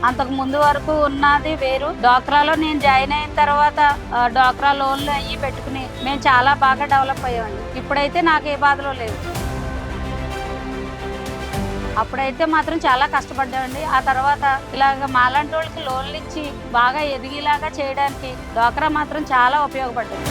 అంతకు ముందు వరకు ఉన్నది వేరు. డ్వాక్రాలో నేను జాయిన్ అయిన తర్వాత డ్వాక్రా లోన్లు అయ్యి పెట్టుకుని మేము చాలా బాగా డెవలప్ అయ్యామండి. ఇప్పుడైతే నాకు ఏ బాధలు లేవు. అప్పుడైతే మాత్రం చాలా కష్టపడ్డామండి. ఆ తర్వాత ఇలాగ మాలాంటి వాళ్ళకి లోన్లు ఇచ్చి బాగా ఎదిగేలాగా చేయడానికి డ్వాక్రా మాత్రం చాలా ఉపయోగపడ్డది.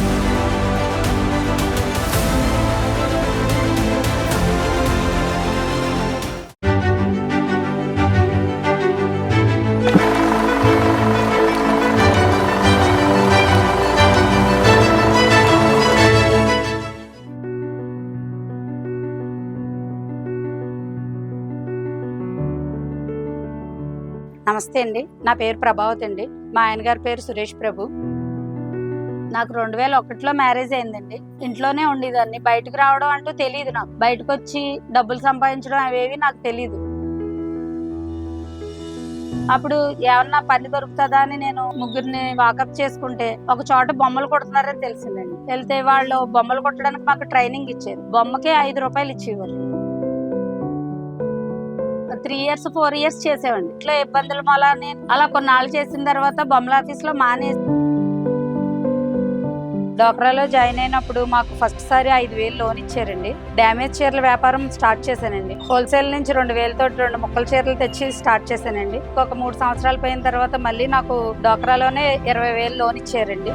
నమస్తే అండి. నా పేరు ప్రభావతి అండి. మా ఆయన గారి పేరు సురేష్ ప్రభు. నాకు 2001లో మ్యారేజ్ అయిందండి. ఇంట్లోనే ఉండేదాన్ని. బయటకు రావడం అంటూ తెలియదు నాకు. బయటకు వచ్చి డబ్బులు సంపాదించడం అవేవి నాకు తెలియదు. అప్పుడు ఏమన్నా పని దొరుకుతుందా అని నేను ముగ్గురిని వాకప్ చేసుకుంటే ఒక చోట బొమ్మలు కొడుతున్నారని తెలిసిందండి. వెళ్తే వాళ్ళు బొమ్మలు కొట్టడానికి మాకు ట్రైనింగ్ ఇచ్చారు. బొమ్మకే 5 రూపాయలు ఇచ్చేవారు. 3 years 4 years చేసేవండి. ఇట్లా ఇబ్బందుల వల్ల నేను అలా కొన్నాళ్ళు చేసిన తర్వాత బొమ్మల ఆఫీస్ లో మానేసి డ్వాక్రాలో జాయిన్ అయినప్పుడు మాకు ఫస్ట్ సారి 5,000 లోన్ ఇచ్చారండి. డ్యామేజ్ చీరల వ్యాపారం స్టార్ట్ చేశానండి. హోల్సేల్ నుంచి 2,000 తోటి 2 ముక్కల చీరలు తెచ్చి స్టార్ట్ చేశానండి. ఒక 3 సంవత్సరాలు పోయిన తర్వాత మళ్ళీ నాకు డ్వాక్రాలోనే 20,000 లోన్ ఇచ్చారండి.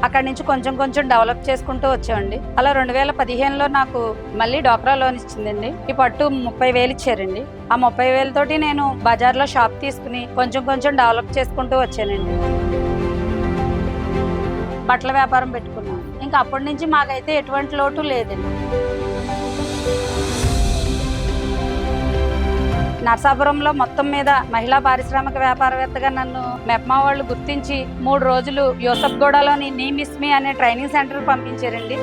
అక్కడి నుంచి కొంచెం కొంచెం డెవలప్ చేసుకుంటూ వచ్చామండి. అలా 2015లో నాకు మళ్ళీ డ్వాక్రా లోన్ ఇచ్చిందండి. ఈ పట్టు 30,000 ఇచ్చారండి. ఆ 30,000 తోటి నేను బజార్లో షాప్ తీసుకుని కొంచెం కొంచెం డెవలప్ చేసుకుంటూ వచ్చానండి. బట్టల వ్యాపారం పెట్టుకున్నాను. ఇంకా అప్పటి నుంచి మాకైతే ఎటువంటి లోటు లేదండి. నర్సాపురంలో మొత్తం మీద మహిళా పారిశ్రామిక వ్యాపారవేత్తగా నన్ను మెప్మా వాళ్ళు గుర్తించి 3 రోజులు యూసఫ్గూడలోని నీ మిస్ మీ అనే ట్రైనింగ్ సెంటర్ పంపించారండి.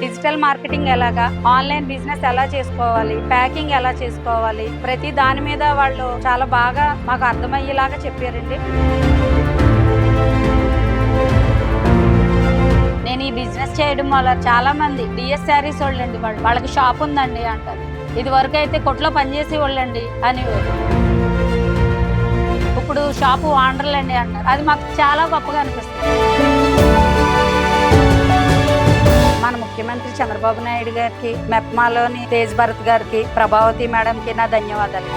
డిజిటల్ మార్కెటింగ్ ఎలాగా, ఆన్లైన్ బిజినెస్ ఎలా చేసుకోవాలి, ప్యాకింగ్ ఎలా చేసుకోవాలి, ప్రతి దాని మీద వాళ్ళు చాలా బాగా మాకు అర్థమయ్యేలాగా చెప్పారండి. నేను ఈ బిజినెస్ చేయడం వల్ల చాలా మంది డిఎస్ శారీస్ వాళ్ళండి, వాళ్ళకి షాప్ ఉందండి అంటారు. ఇది వరకు అయితే కొట్లో పనిచేసే వాళ్ళండి అనేవారు. ఇప్పుడు షాపు ఓనర్లండి అంటారు. అది మాకు చాలా గొప్పగా అనిపిస్తుంది. మన ముఖ్యమంత్రి చంద్రబాబు నాయుడు గారికి, మెప్మాలోని తేజ్ భరత్ గారికి, ప్రభావతి మేడంకి నా ధన్యవాదాలు.